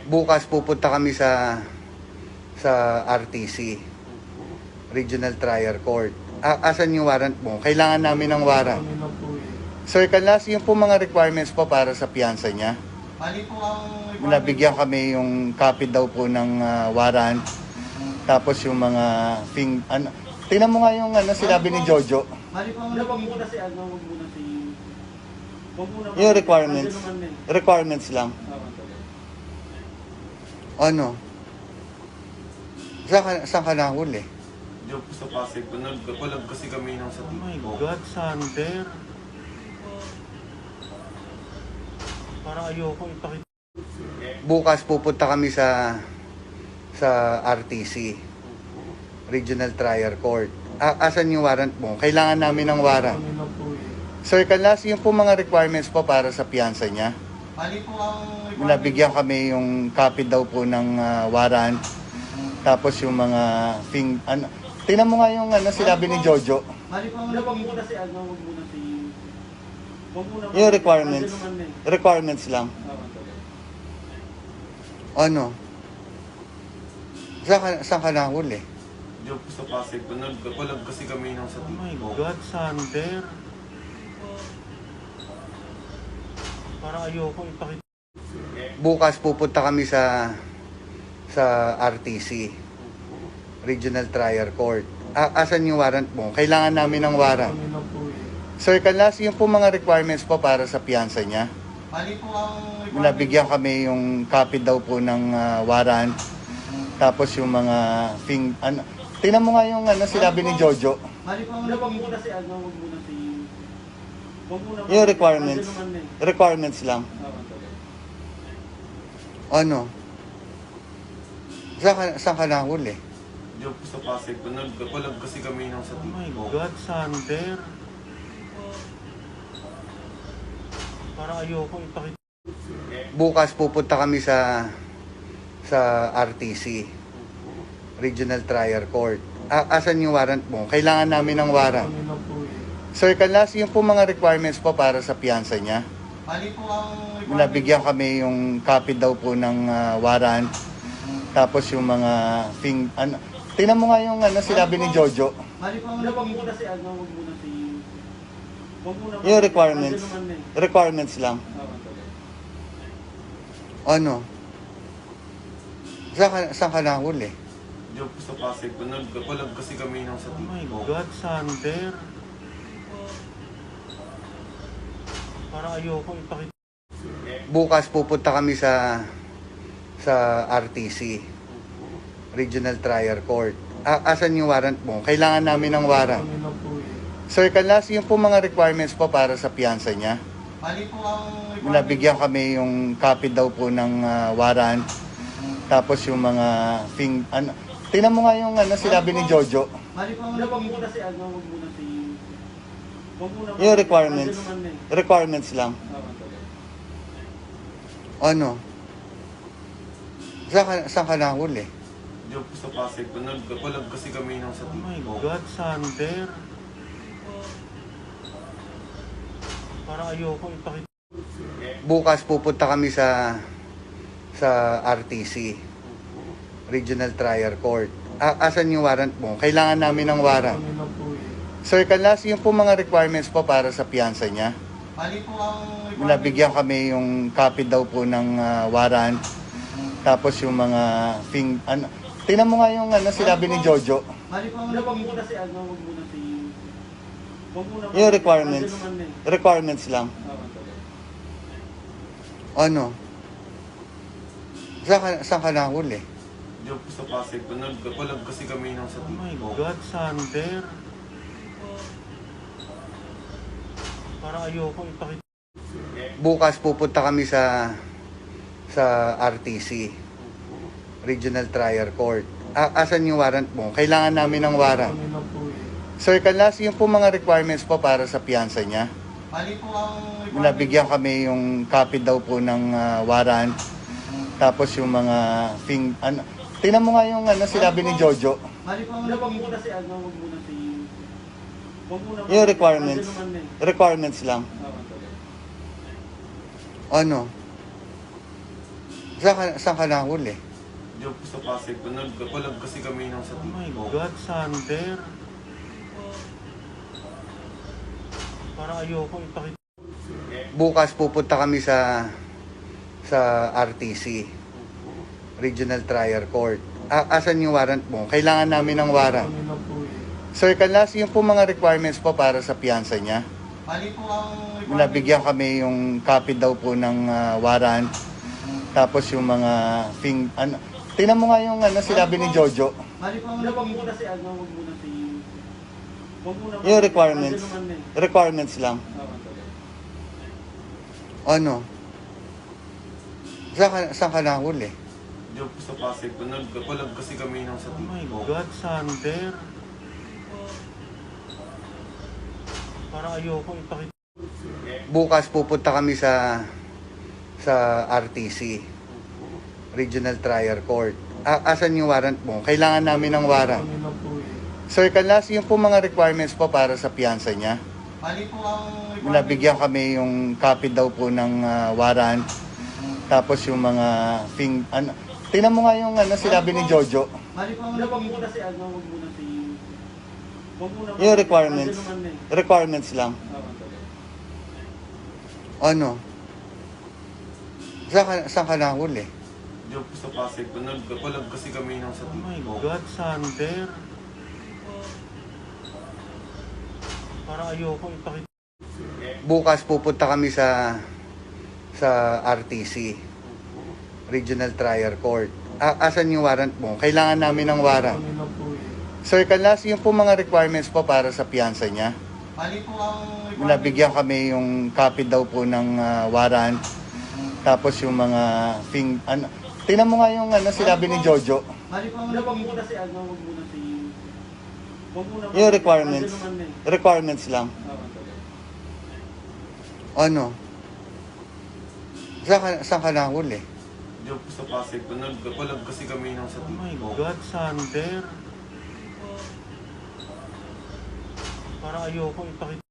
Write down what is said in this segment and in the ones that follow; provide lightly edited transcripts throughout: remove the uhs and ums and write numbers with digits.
Bukas pupunta kami sa RTC, Regional Trial Court. Asan yung warrant mo? Kailangan namin ng warrant. Sir Canlas, yung po mga requirements po para sa piyansa niya. Mali po ang Nabigyan kami yung copy daw po ng warrant. Tapos yung mga tingnan mo nga yung sinabi ni Jojo. Mali po ang Wag muna si wag muna si... Wag muna Yung requirements. Ano naman eh. Requirements lang. Ano? Saan ka nahuli? Diyan po sa Pasig po, nagpalag kasi kami ng sa Oh my TikTok. God, Sander. Parang ayoko ipakita. Bukas pupunta kami sa RTC, Regional Trial Court. Asan yung warrant mo? Kailangan namin ng warrant. Sir Canlas, yung po mga requirements po para sa piyansa niya. Mali po ang Nabigyan kami yung copy daw po ng warrant. Tapos yung mga tingnan mo nga yung sinabi ni Jojo. Mali po ang Wag muna si wag muna si... Wag muna Yung requirements. Ano naman eh. Requirements lang. Ano? Saan ka nahuli? Diyan po sa Pasig po, nagpalag kasi kami ng sa Oh my TikTok. God, Sander. Parang ayoko ipakita. Bukas pupunta kami sa RTC, Regional Trial Court. Asan yung warrant mo? Kailangan namin ng warrant. Sir Canlas, yung po mga requirements po para sa piyansa niya. Mali po ang Nabigyan kami yung copy daw po ng warrant. Tapos yung mga tingnan mo nga yung sinabi ni Jojo. Mali po ang Wag muna si wag muna si... Wag muna Yung requirements. Ano naman eh. Requirements lang. Ano? Saan ka nahuli? Diyan po sa Pasig po, nagpalag kasi kami ng sa Oh my TikTok. God, Sander. Parang ayoko ipakita. Bukas pupunta kami sa RTC, Regional Trial Court. Asan yung warrant mo? Kailangan namin ng warrant. Sir Canlas, yung po mga requirements po para sa piyansa niya. Mali po ang Nabigyan kami yung copy daw po ng warrant. Tapos yung mga tingnan mo nga yung sinabi ni Jojo. Mali po ang Wag muna si wag muna si... Wag muna Yung requirements. Ano naman eh. Requirements lang. Ano? Saan ka nahuli? Diyan po sa Pasig po, nagpalag kasi kami ng sa Oh my TikTok. God, Sander. Parang ayoko ipakita. Bukas pupunta kami sa RTC, Regional Trial Court. Asan yung warrant mo? Kailangan namin ng warrant. Sir Canlas, yung po mga requirements po para sa piyansa niya. Mali po ang Nabigyan kami yung copy daw po ng warrant. Tapos yung mga tingnan mo nga yung sinabi ni Jojo. Mali po ang Wag muna si wag muna si... Wag muna Yung requirements. Ano naman eh. Requirements lang. Ano? Saan ka nahuli? Diyan po sa Pasig po, nagpalag kasi kami ng sa Oh my TikTok. God, Sander. Parang ayoko ipakita. Bukas pupunta kami sa RTC, Regional Trial Court. Asan yung warrant mo? Kailangan namin ng warrant. Sir Canlas, yung po mga requirements po para sa piyansa niya. Mali po ang Nabigyan kami yung copy daw po ng warrant. Tapos yung mga tingnan mo nga yung sinabi ni Jojo. Mali po ang Wag muna si wag muna si... Wag muna Yung requirements. Ano naman eh. Requirements lang. Ano? Saan ka nahuli? Diyan po sa Pasig po, nagpalag kasi kami ng sa Oh my TikTok. God, Sander. Parang ayoko ipakita. Bukas pupunta kami sa RTC, Regional Trial Court. Asan yung warrant mo? Kailangan namin ng warrant. Sir Canlas, yung po mga requirements po para sa piyansa niya. Mali po ang Nabigyan kami yung copy daw po ng warrant. Tapos yung mga tingnan mo nga yung sinabi ni Jojo. Mali po ang Wag muna si wag muna si... Wag muna Yung requirements. Ano naman eh. Requirements lang. Ano? Saan ka nahuli? Diyan po sa Pasig po, nagpalag kasi kami ng sa Oh my TikTok. God, Sander. Parang ayoko ipakita. Bukas pupunta kami sa RTC, Regional Trial Court. Asan yung warrant mo? Kailangan namin ng warrant. Ano na po eh. Sir Canlas, yung po mga requirements po para sa piyansa niya. Bali po ang requirement Nabigyan kami yung copy daw po ng warrant. Tapos yung mga tingnan mo nga yung sinabi ni Jojo. Bali po ang Wag requirement muna si ano, wag muna si... Wag muna Yung requirements. Andyan naman eh. Requirements lang. Ano? Saan ka nahuli? Diyan po sa Pasig po, nagpalag kasi kami ng sa Oh my TikTok. God, Sander. Parang ayoko ipakita. Bukas pupunta kami sa RTC, Regional Trial Court. Asan yung warrant mo? Kailangan namin ng warrant. Ano na po eh. Sir Canlas, yung po mga requirements po para sa piyansa niya. Bali po ang requirement Nabigyan kami yung copy daw po ng warrant. Tapos yung mga tingnan mo nga yung sinabi ni Jojo. Bali po ang Wag requirement muna si ano, wag muna si... Wag muna Yung requirements. Andyan naman eh. Requirements lang. Ano? Saan ka nahuli? Diyan po sa Pasig po, nagpalag kasi kami ng sa Oh my TikTok. God, Sander. Parang ayoko ipakita. Bukas pupunta kami sa RTC, Regional Trial Court. Asan yung warrant mo? Kailangan namin ng warrant. Ano na po eh. Sir Canlas, yung po mga requirements po para sa piyansa niya. Bali po ang requirement Nabigyan kami yung copy daw po ng warrant. Tapos yung mga tingnan mo nga yung sinabi ni Jojo. Bali po ang Wag requirement muna si ano, wag muna si... Wag muna Yung requirements. Andyan naman eh. Requirements lang. Ano? Saan ka nahuli? Diyan po sa Pasig po, nagpalag kasi kami ng sa Oh my TikTok. God, Sander. Parang ayoko ipakita.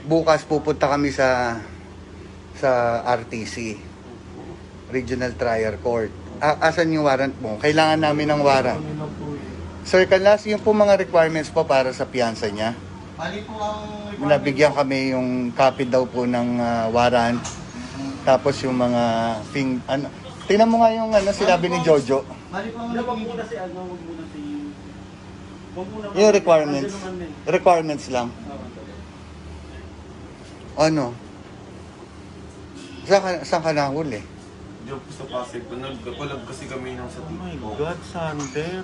Bukas pupunta kami sa RTC, Regional Trial Court. Asan yung warrant mo? Kailangan namin ng warrant. Ano na po eh. Sir Canlas, yung po mga requirements po para sa piyansa niya. Nabigyan kami yung copy daw po ng warrant. Tapos yung mga Oh my God, Sander. Parang ayoko ipakita. Bukas pupunta kami sa RTC, Regional Trial Court. Asan yung warrant mo? Kailangan namin ng warrant. Ano na po eh. Sir Canlas, yung po mga requirements po para sa piyansa niya. Bali po ang requirement Nabigyan kami yung copy daw po ng warrant. Tapos yung mga tingnan mo nga yung sinabi ni Jojo. Bali po ang Wag requirement muna si ano, wag muna si... Wag muna Yung requirements. Andyan naman eh. Requirements lang. Ano? Saan ka nahuli? Diyan po sa Pasig po, nagpalag kasi kami ng sa Oh my TikTok. God, Sander.